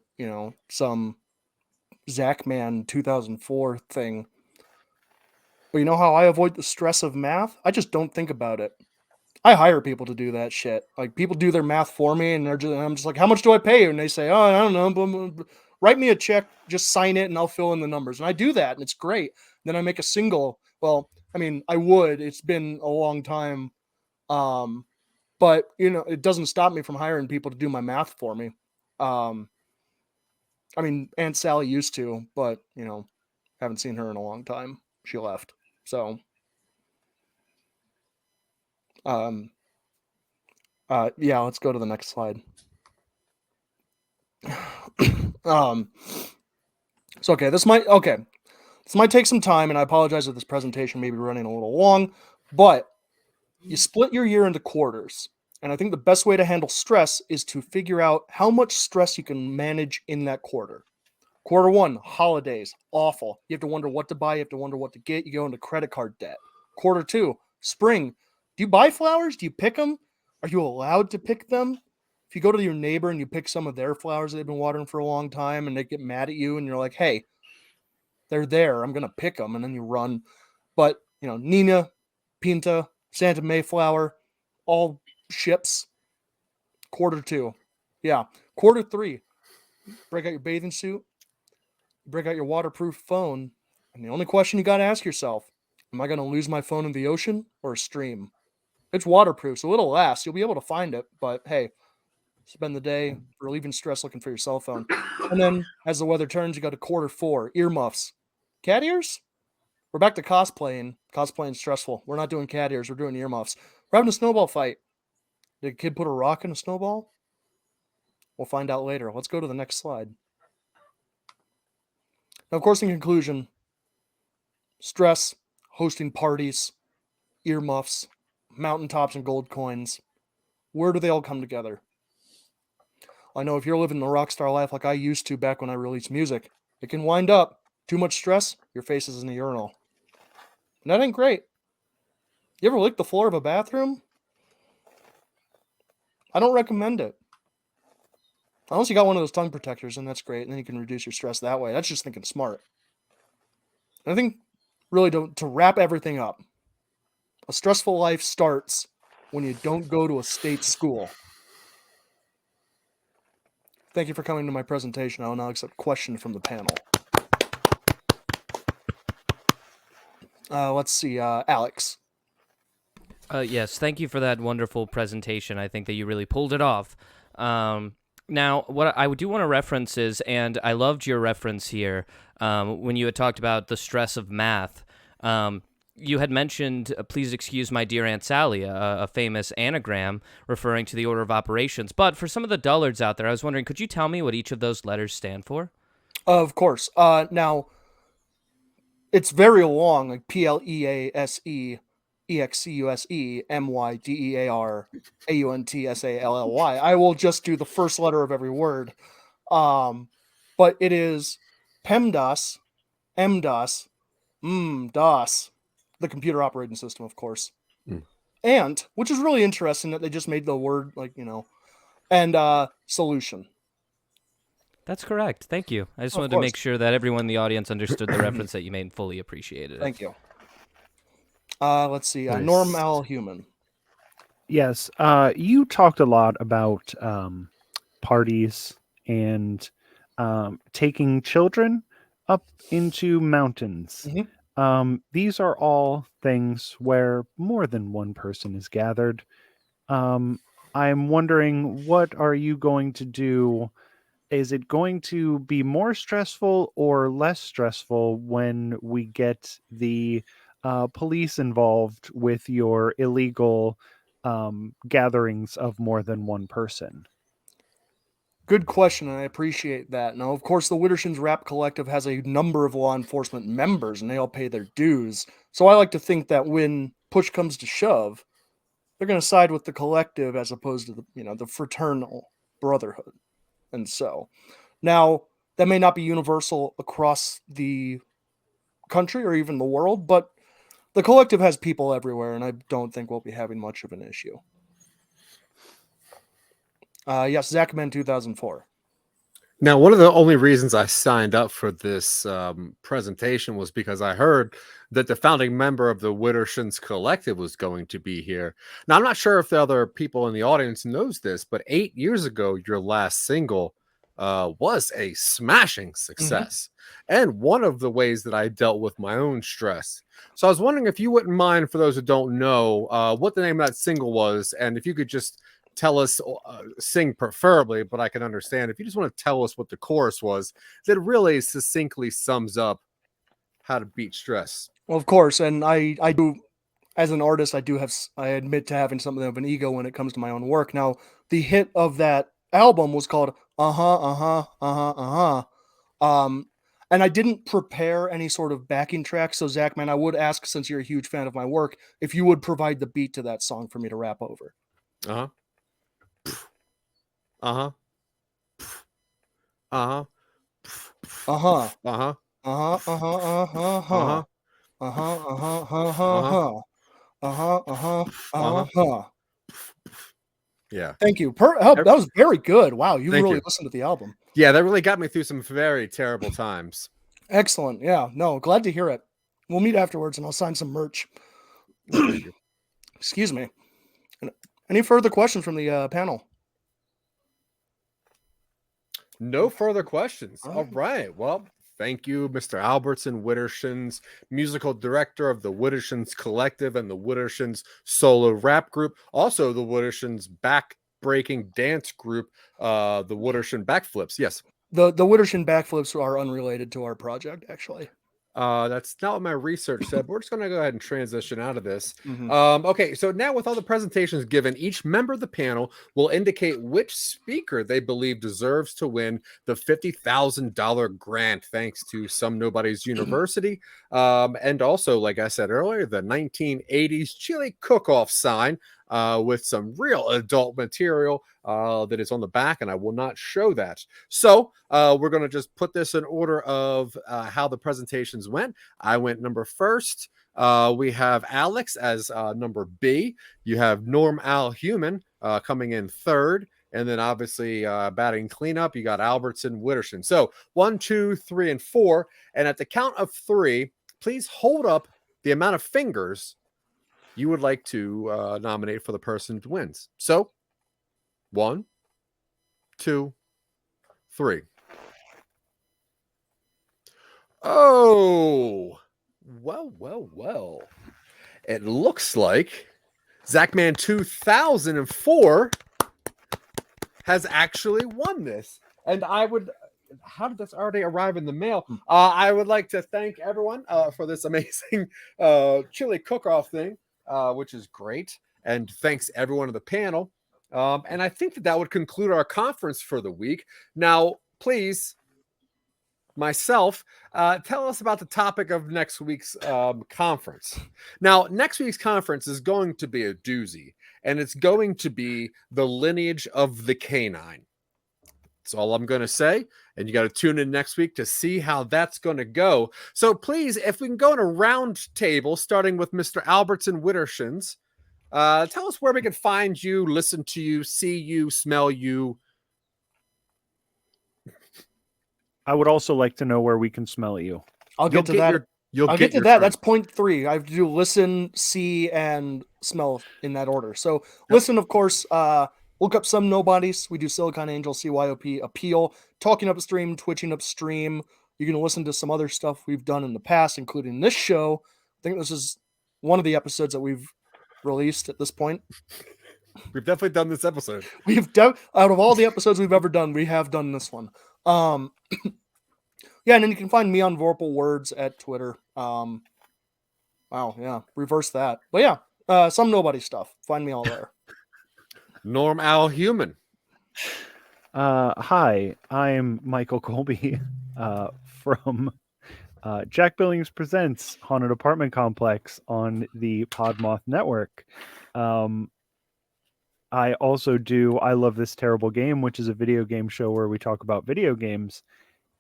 some ZACKMAN 2004 thing. But you know how I avoid the stress of math? I just don't think about it. I hire people to do that shit. Like, people do their math for me, and I'm just like, how much do I pay you? And they say, oh, I don't know. Blah, blah, blah. Write me a check, just sign it, and I'll fill in the numbers. And I do that, and it's great. Then I make a single. Well, I mean, I would. It's been a long time. But, it doesn't stop me from hiring people to do my math for me. I mean, Aunt Sally used to, but, haven't seen her in a long time. She left. So, yeah, let's go to the next slide. So, this might take some time, and I apologize if this presentation may be running a little long, but you split your year into quarters. And I think the best way to handle stress is to figure out how much stress you can manage in that quarter. Quarter 1, holidays, awful. You have to wonder what to buy. You have to wonder what to get. You go into credit card debt. Quarter 2, spring. Do you buy flowers? Do you pick them? Are you allowed to pick them? If you go to your neighbor and you pick some of their flowers they've been watering for a long time and they get mad at you and you're like, hey, they're there. I'm going to pick them. And then you run. But, Nina, Pinta, Santa Mayflower, all ships. Quarter 2. Yeah. Quarter 3. break out your bathing suit, break out your waterproof phone, and the only question you got to ask yourself, am I going to lose my phone in the ocean or a stream? It's waterproof, so it'll last. You'll be able to find it, but hey, spend the day relieving stress looking for your cell phone. And then as the weather turns, you go to quarter 4, earmuffs. Cat ears? We're back to cosplaying. Cosplaying stressful. We're not doing cat ears, we're doing earmuffs. We're having a snowball fight. Did a kid put a rock in a snowball? We'll find out later. Let's go to the next slide. Now, of course, in conclusion, stress, hosting parties, earmuffs, mountaintops, and gold coins. Where do they all come together? I know if you're living the rock star life like I used to back when I released music, it can wind up. Too much stress, your face is in the urinal. And that ain't great. You ever lick the floor of a bathroom? I don't recommend it. Unless you got one of those tongue protectors, and that's great, and then you can reduce your stress that way. That's just thinking smart. And I think, really, to wrap everything up, a stressful life starts when you don't go to a state school. Thank you for coming to my presentation. I will now accept questions from the panel. Let's see, Alex. Yes, thank you for that wonderful presentation. I think that you really pulled it off. Now, what I do want to reference is, and I loved your reference here when you had talked about the stress of math. You had mentioned, please excuse my dear Aunt Sally, a famous anagram referring to the order of operations. But for some of the dullards out there, I was wondering, could you tell me what each of those letters stand for? Of course. Now, it's very long, like PLEASE. EXCUSE MYDEAR AUNTSALLY. I will just do the first letter of every word. But it is PEMDAS, MDOS, DOS, the computer operating system, of course. And, which is really interesting that they just made the word, and solution. That's correct. Thank you. I just wanted to make sure that everyone in the audience understood the reference that you made and fully appreciated it. Thank you. Let's see. Nice. Normal human. Yes. You talked a lot about parties and taking children up into mountains. These are all things where more than one person is gathered. I'm wondering, what are you going to do? Is it going to be more stressful or less stressful when we get the police involved with your illegal gatherings of more than one person? Good question, and I appreciate that. Now, of course, the Widdershins Rap Collective has a number of law enforcement members, and they all pay their dues. So I like to think that when push comes to shove, they're going to side with the collective as opposed to the fraternal brotherhood. And so, now, that may not be universal across the country or even the world, but the collective has people everywhere, and I don't think we'll be having much of an issue. Yes, ZACKMAN 2004. Now, one of the only reasons I signed up for this presentation was because I heard that the founding member of the Widdershins Collective was going to be here. Now, I'm not sure if the other people in the audience knows this, but 8 years ago, your last single was a smashing success. And one of the ways that I dealt with my own stress. So I was wondering if you wouldn't mind, for those who don't know, what the name of that single was, and if you could just tell us, sing preferably, but I can understand if you just want to tell us what the chorus was, that really succinctly sums up how to beat stress. Well, of course, and I do, as an artist, I admit to having something of an ego when it comes to my own work. Now, the hit of that album was called and I didn't prepare any sort of backing track. So ZACKMAN, I would ask, since you're a huge fan of my work, if you would provide the beat to that song for me to rap over. Yeah. Thank you. That was very good. Wow, you really listened to the album. Yeah, that really got me through some very terrible times. Excellent. Yeah, no, glad to hear it. We'll meet afterwards and I'll sign some merch. Excuse me. Any further questions from the panel? No further questions. All All right. Well, thank you, Mr. Albertson Wittershins, musical director of the Wittershins Collective and the Wittershins solo rap group. Also, the Wittershins back-breaking dance group, the Wittershin Backflips. Yes. The Wittershin backflips are unrelated to our project, actually. That's not what my research said, but we're just going to go ahead and transition out of this. Mhm. Okay, so now with all the presentations given, each member of the panel will indicate which speaker they believe deserves to win the $50,000 grant, thanks to Some Nobodies University. And also, like I said earlier, the 1980s chili cook-off sign with some real adult material that is on the back, and I will not show that. So we're going to just put this in order of how the presentations went. I went number first. We have Alex as number B. You have Norm Al Human coming in third. And then obviously batting cleanup, you got Albertson Wittershin. So 1, 2, 3, and 4. And at the count of 3, please hold up the amount of fingers you would like to nominate for the person who wins. So 1, 2, 3. Oh, well. It looks like ZACKMAN 2004 has actually won this. And how did this already arrive in the mail? I would like to thank everyone for this amazing chili cook-off thing, which is great. And thanks everyone on the panel. And I think that would conclude our conference for the week. Now, please, myself, tell us about the topic of next week's conference. Now, next week's conference is going to be a doozy, and it's going to be the lineage of the canine. That's all I'm going to say. And you got to tune in next week to see how that's going to go. So please, if we can go in a round table, starting with Mr. Albertson Wittershins, tell us where we can find you, listen to you, see you, smell you. I would also like to know where we can smell you. I'll get to that. I'll get to that. Friend. That's point 3. I have to do listen, see, and smell in that order. So listen, of course, look up Some Nobodies. We do Silicon Angel, CYOP, Appeal, Talking Upstream, Twitching Upstream. You can listen to some other stuff we've done in the past, including this show. I think this is one of the episodes that we've released at this point. We've definitely done this episode. Out of all the episodes we've ever done, we have done this one. Yeah, and then you can find me on Vorpal Words at Twitter. Wow, yeah, reverse that. But yeah, Some Nobody stuff. Find me all there. Norm Al Human. Hi, I'm Michael Colby from Jack Billings Presents Haunted Apartment Complex on the Podmoth Network. I also do I Love This Terrible Game, which is a video game show where we talk about video games,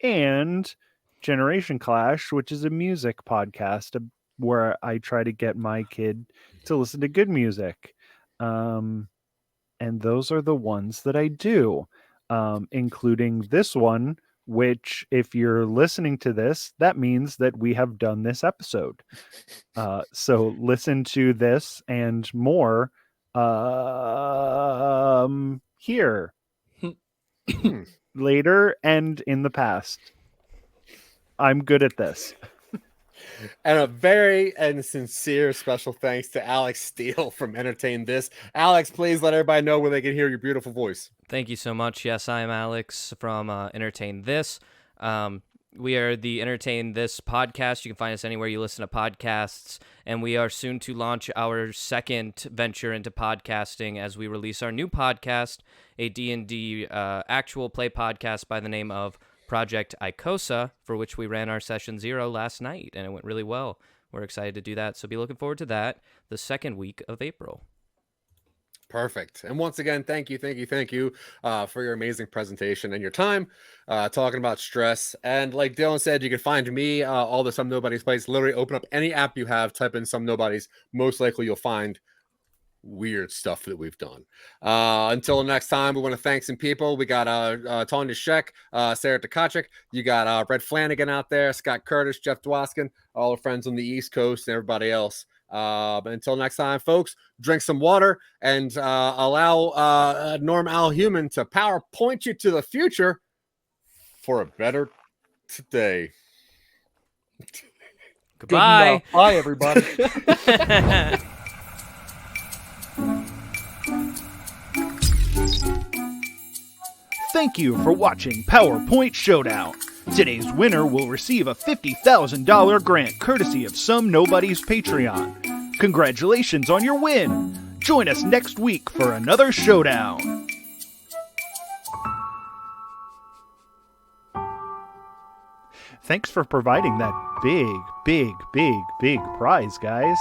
and Generation Clash, which is a music podcast where I try to get my kid to listen to good music. And those are the ones that I do, including this one, which if you're listening to this, that means that we have done this episode. So listen to this and more here later and in the past. I'm good at this. And a very sincere special thanks to Alex Steele from Entertain This. Alex, please let everybody know where they can hear your beautiful voice. Thank you so much. Yes, I am Alex from Entertain This. We are the Entertain This podcast. You can find us anywhere you listen to podcasts, and we are soon to launch our second venture into podcasting as we release our new podcast, a D&D actual play podcast by the name of Project Icosa, for which we ran our session 0 last night, and it went really well. We're excited to do that, so be looking forward to that the second week of April. Perfect. And once again, thank you for your amazing presentation and your time talking about stress. And like Dylan said, you can find me all the Some Nobodies plays. Literally open up any app you have, type in Some Nobodies. Most likely you'll find weird stuff that we've done. Until next time, we want to thank some people. We got Tanya Sheck, Sarah Tkachuk. You got Brett Flanagan out there, Scott Curtis, Jeff Dwoskin, all our friends on the East Coast, and everybody else. Until next time, folks, drink some water and allow Norm Al Human to PowerPoint you to the future for a better today. Good Goodbye. enough. Bye, everybody. Thank you for watching PowerPoint Showdown. Today's winner will receive a $50,000 grant courtesy of Some Nobodies Patreon. Congratulations on your win! Join us next week for another showdown. Thanks for providing that big prize, guys.